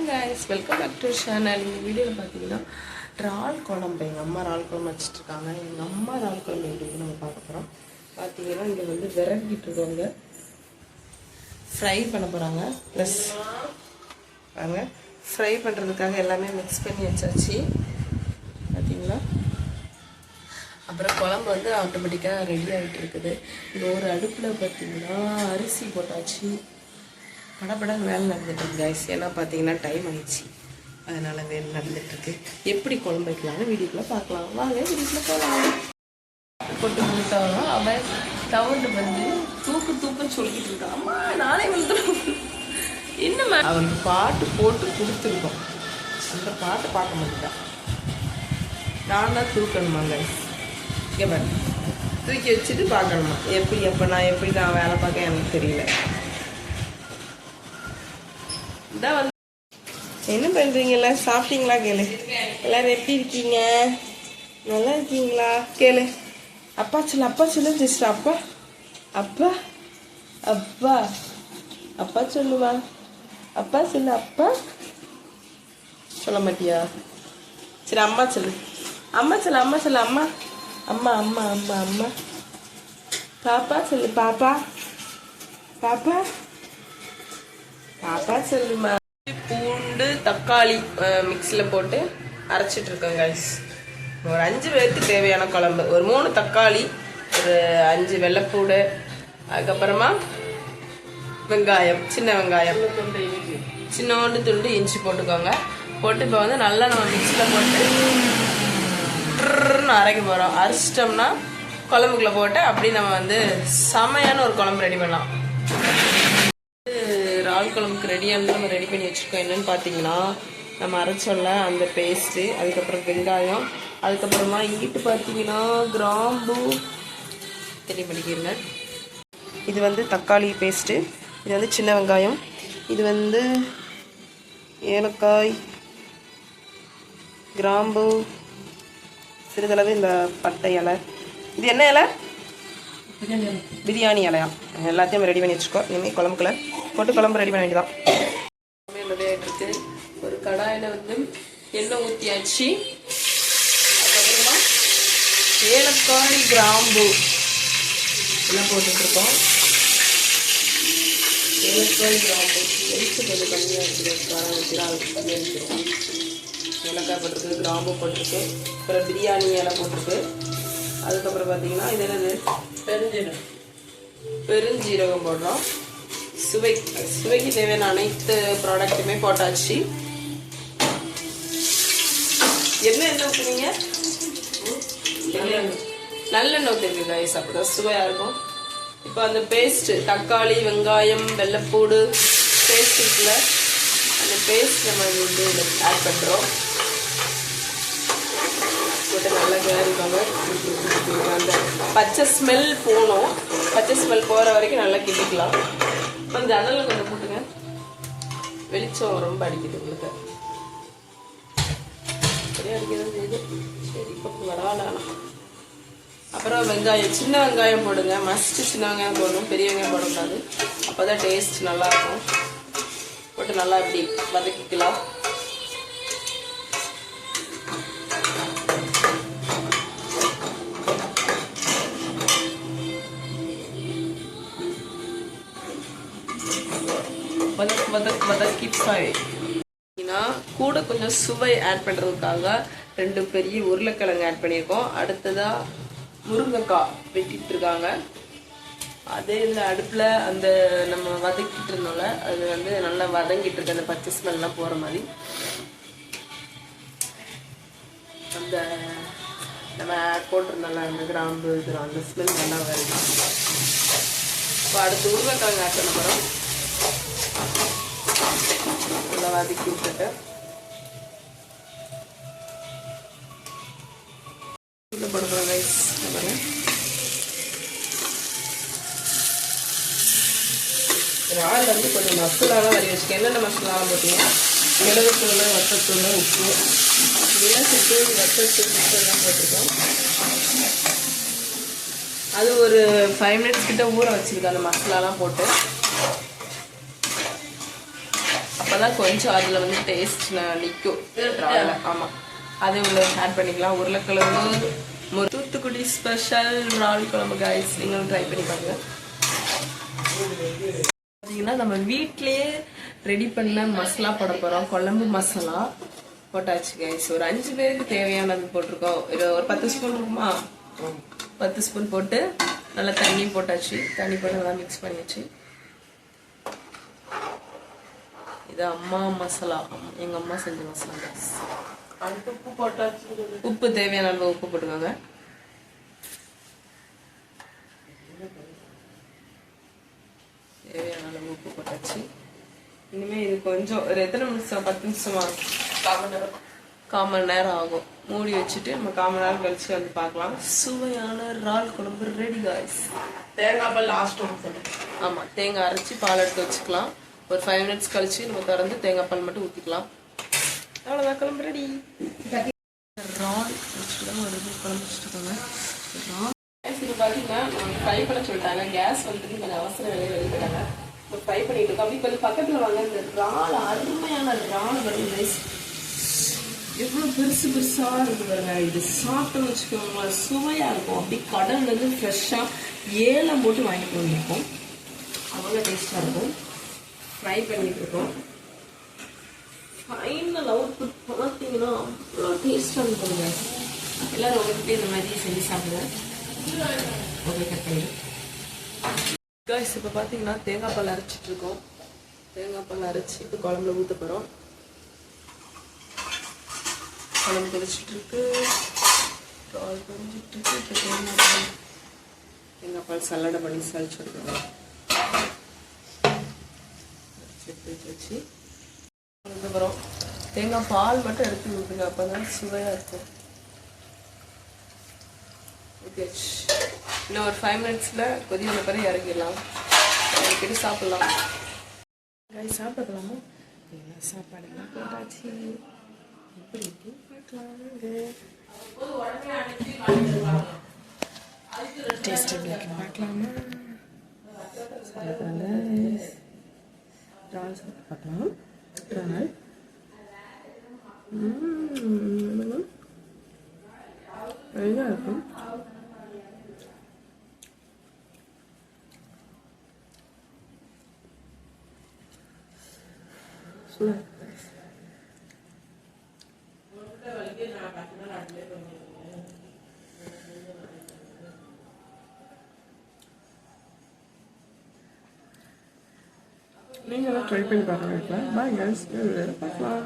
guys, welcome back to channel. இந்த வீடியோவில் பார்த்தீங்கன்னா இறால் குழம்பு எங்கள் அம்மா இறால் குழம்பு வச்சுட்ருக்காங்க. எங்கள் அம்மா இறால் குழம்பு எப்படி நம்ம பார்க்க போகிறோம். பார்த்தீங்கன்னா இங்கே வந்து விரட்டிட்டு இருக்கவங்க ஃப்ரை பண்ண போகிறாங்க. ப்ளஸ் பாருங்க ஃப்ரை பண்ணுறதுக்காக எல்லாமே மிக்ஸ் பண்ணி வச்சாச்சு பார்த்தீங்களா. அப்புறம் குழம்பு வந்து ஆட்டோமேட்டிக்காக ரெடி ஆகிட்டு இருக்குது. இந்த ஒரு அடுப்பில் பார்த்தீங்கன்னா அரிசி போட்டாச்சு. படப்படன்னு வேலை நடந்துட்டுருக்கு கைஸ். ஏன்னா பார்த்தீங்கன்னா டைம் ஆகிடுச்சு, அதனால் வேலை நடந்துட்டுருக்கு. எப்படி குழம்பு வைக்கலாம்னு வீடியோக்குள்ளே பார்க்கலாம் வாங்க. வீடியோக்குள்ளே போகலாம். போட்டு கொடுத்தாலும் அவன் தவறு வந்து தூக்குன்னு சொல்லிக்கிட்டு இருக்கான். அம்மா நானே வந்து என்னம்மா அவனுக்கு பாட்டு போட்டு கொடுத்துருக்கோம், அந்த பாட்டு பார்க்க மாட்டேன். நான் தான் தூக்கணுமா கைஸ். இங்கே பாரு, தூக்கி வச்சுட்டு பார்க்கணுமா. எப்போ நான் வேலை பார்க்க எனக்கு தெரியல. இதான் வந்து என்ன பண்ணுறீங்களா, சாப்பிட்டீங்களா கேளு. எல்லோரும் எப்படி இருக்கீங்க, நல்லா இருக்கீங்களா கேளு. அப்பா சொல்லு ஜஸ்ட் அப்பா அப்பா அப்பா அப்பா சொல்லுவா. அப்பா சொல்லு. அப்பா சொல்ல மாட்டியா? சரி அம்மா சொல்லு. அம்மா சொல்லு. அம்மா அம்மா அம்மா அம்மா அம்மா. பாப்பா சொல்லு. பாப்பா பாப்பா பாப்பா சொல்லுமா. பூண்டு தக்காளி மிக்ஸியில் போட்டு அரைச்சிட்டு இருக்கேன் கைஸ். ஒரு 5 பேருக்கு தேவையான குழம்பு. ஒரு 3 தக்காளி, ஒரு 5 வெள்ளைப்பூடு, அதுக்கப்புறமா வெங்காயம், சின்ன வெங்காயம், சின்னோண்டு துண்டு இஞ்சி போட்டுக்கோங்க. போட்டு இப்போ வந்து நல்லா நம்ம மிக்ஸியில் போட்டு அரைக்க போகிறோம். அரைச்சிட்டோம்னா குழம்புக்குள்ளே போட்டு அப்படி நம்ம வந்து செமையான ஒரு குழம்பு ரெடி பண்ணலாம். இறால் குழம்புக்கு ரெடியானது நம்ம ரெடி பண்ணி வச்சுருக்கோம். என்னென்னு பார்த்தீங்கன்னா நம்ம அரைச்சோம்ல அந்த பேஸ்ட்டு, அதுக்கப்புறம் வெங்காயம், அதுக்கப்புறமா இங்கிட்டு பார்த்தீங்கன்னா கிராம்பு தெரிய பண்ணிக்கிறேங்க. இது வந்து தக்காளி பேஸ்ட்டு, இது வந்து சின்ன வெங்காயம், இது வந்து ஏலக்காய், கிராம்பு, சிறிதளவு இந்த பட்டை இலை. இது என்ன இலை? பிரியாணி இலையா. எல்லாத்தையும் ரெடி பண்ணி வச்சுக்கோ. இனிமேல் குழம்புக்குள்ள போட்டு குழம்பு ரெடி பண்ண வேண்டியதான். ரெடி ஆகிட்டு இருக்கு. ஒரு கடாயில் வந்து எண்ணெய் ஊற்றியாச்சு. அதுக்கப்புறமா ஏலக்காய், கிராம்பு எல்லாம் போட்டுட்ருக்கோம். ஏலக்காய், கிராம்பு எரிச்சு கொஞ்சம் கம்மியாக இருக்குது. காரம் ஊற்றினா அதுக்கு கம்மியாக வச்சுருக்கோம். ஏலக்காய் போட்டிருக்கு, கிராம்பு போட்டிருக்கு, அப்புறம் பிரியாணி இலை போட்டிருக்கு. அதுக்கப்புறம் பார்த்தீங்கன்னா இது என்னது பெருஞ்சீரகம் போடுறோம். சுவைக்கு தேவையான அனைத்து ப்ராடக்ட்டுமே போட்டாச்சு. எண்ணெய் ஊற்றுவீங்க? நல்லெண்ணெய் ஊற்றிருக்கு கைஸ், அப்போதான் சுவையாக இருக்கும். இப்போ அந்த பேஸ்ட்டு தக்காளி, வெங்காயம், வெள்ளைப்பூடு பேஸ்ட் இருக்குல்ல, அந்த பேஸ்ட் நம்ம வந்து ஆட் பண்ணுறோம். போட்டு நல்லா கிளறிக்கோங்க. அந்த பச்சை ஸ்மெல் போகணும். பச்சை ஸ்மெல் போகிற வரைக்கும் நல்லா கிண்டிக்கலாம். கொஞ்சம் ஜன்னலில் கொஞ்சம் போட்டுங்க, வெளிச்சம் ரொம்ப அடிக்குது உங்களுக்கு. சரியா அடிக்கிறது செய்யுது. சரி இப்போ வரவாலாம். அப்புறம் வெங்காயம், சின்ன வெங்காயம் போடுங்க. மஸ்ட்டு சின்ன வெங்காயம் போடணும், பெரிய வெங்காயம் போடக்கூடாது. அப்போ தான் டேஸ்ட் நல்லாயிருக்கும். போட்டு நல்லா இப்படி வதக்கிக்கலாம். வதக்கினா கூட கொஞ்சம் சுவை ஆட் பண்ணுறதுக்காக 2 பெரிய உருளைக்கிழங்கு ஆட் பண்ணியிருக்கோம். அடுத்ததாக முருங்கைக்காய் வெட்டிட்டு இருக்காங்க. அதே இந்த அடுப்பில் அந்த நம்ம வதக்கிட்டு இருந்தோம்ல, அது வந்து நல்லா வதங்கிட்டு இருக்கு. அந்த பச்சை ஸ்மெல்லாம் போகிற மாதிரி அந்த நம்ம போட்டிருந்தோம்ல அந்த கிராம்பு இது அந்த ஸ்மெல் நல்லா வருது. இப்போ அடுத்து உருளைக்கிழங்கு ஆட் பண்ண போகிறோம். நல்லா வதக்கி விட்டுட்டு போடுறோம் ரைஸ். இறால் வந்து கொஞ்சம் மசாலாலாம் வரி வச்சுக்கேன். என்னென்ன மசாலாலாம் போட்டீங்க? மிளகுத்தூள், வத்தத்தூள், உப்பு, மிளகுத்தூள், வத்தத்தூள், உப்புலாம் போட்டிருக்கோம். அது ஒரு 5 minutes கிட்ட ஊற வச்சுருக்கேன் அந்த மசாலாலாம் போட்டு. அப்பதான் கொஞ்சம் அதுல வந்து டேஸ்ட் நிற்கும். ஆமாம், அதே உங்களுக்கு ஆட் பண்ணிக்கலாம். உருளைக்கிழங்கு தூத்துக்குடி ஸ்பெஷல் இறால் குழம்பு கைஸ், நீங்களும் ட்ரை பண்ணி பாருங்க. பார்த்தீங்கன்னா நம்ம வீட்லேயே ரெடி பண்ண மசாலா போட போகிறோம். குழம்பு மசாலா போட்டாச்சு கைஸ். ஒரு 5 பேருக்கு தேவையானது போட்டிருக்கோம். ஒரு 10 ஸ்பூன் இருக்குமா, 10 ஸ்பூன் போட்டு நல்லா தண்ணி போட்டாச்சு. தண்ணி போட்டு நல்லா மிக்ஸ் பண்ணியாச்சு. இது அம்மா மசாலா, எங்கள் அம்மா செஞ்ச மசாலா கைஸ். உப்பு போட்டாச்சு. உப்பு தேவையான அளவு உப்பு போட்டுக்கோங்க. தேவையான அளவு உப்பு போட்டாச்சு. இனிமேல் இது கொஞ்சம் ஒரு எத்தனை நிமிஷம், 10 நிமிஷமா, 1/4 மணி நேரம் ஆகும். மூடி வச்சுட்டு நம்ம 1/4 மணி நேரம் கழிச்சு வந்து பார்க்கலாம். சுவையான இறால் குழம்பு ரெடி காய்ஸ். தேங்காய் பால் லாஸ்ட். ஆமாம், தேங்காய் அரைச்சி பால் எடுத்து வச்சுக்கலாம். ஒரு 5 மினிட்ஸ் கழிச்சு நம்ம திறந்து தேங்காய் பால் மட்டும் ஊற்றிக்கலாம். அவ்வளோதான், குழம்பு ரெடி. இறால் வச்சுட்டு ஒரு குழம்பு வச்சுருக்காங்க. இது பார்த்தீங்கன்னா ஃப்ரை பண்ண சொல்லிட்டாங்க. கேஸ் வந்துட்டு கொஞ்சம் அவசர வேலையை வெளியிட்டாங்க. இப்போ ஃப்ரை பண்ணிட்டு இருக்கோம். அப்படி கொஞ்சம் பக்கத்தில் வாங்க. இந்த இறால் அருமையான இறால் வரும் ரைஸ். எவ்வளோ பெருசு பெருசாக இருக்கு பாருங்க. இது சாப்பிட்டோம்னு வச்சுக்கோங்களா, சுவையாக இருக்கும். அப்படி கடல்லேருந்து ஃப்ரெஷ்ஷாக ஏலம் போட்டு வாங்கிட்டு வந்திருக்கோம். அவ்வளோ டேஸ்ட்டாக இருக்கும். ஃப்ரை பண்ணிட்டு இருக்கோம். ஃபைனல் அவுட்புட் பார்த்தீங்கன்னா அவ்வளோ டேஸ்ட்டாக இருக்குங்க. எல்லோரும் உங்கள்கிட்ட இந்த மாதிரி செஞ்சு சாப்பிடுங்க. ஓகே, கட் பண்ணி காய்ஸ். இப்போ பார்த்தீங்கன்னா தேங்காய் பால் அரைச்சிட்டு இருக்கோம். தேங்காய் பால் அரைச்சி இப்போ குழம்புல ஊற்ற போகிறோம். குழம்பு கொதிச்சுட்டு இருக்கு, பால் கொதிச்சுட்டு இருக்கு. இப்போ தேங்காய் பால் சல்லடை பண்ணி சளிச்சு எடுக்கணும். வச்சு ஊற்ற போகிறோம். தேங்காய் பால் மட்டும் எடுத்து ஊற்றுங்க, அப்போ தான் சுவையாக இருக்கும். ஓகே, இன்னும் ஒரு 5 மினிட்ஸில் கொதி வந்த பிறகு இறங்கிடலாம். இறக்கிட்டு சாப்பிட்லாம். காய் சாப்பிடலாமா? எல்லாம் சாப்பாடெல்லாம் போட்டாச்சு. எப்படி டேஸ்ட் எப்படி இருக்குன்னு பார்க்கலாமா? இறால் சாப்பிட்டு பார்க்கலாம். இறால் நல்லா இருக்கும். நீங்களும் ட்ரை பண்ணி பாருங்க. பாய் கைஸ், பார்க்கலாம்.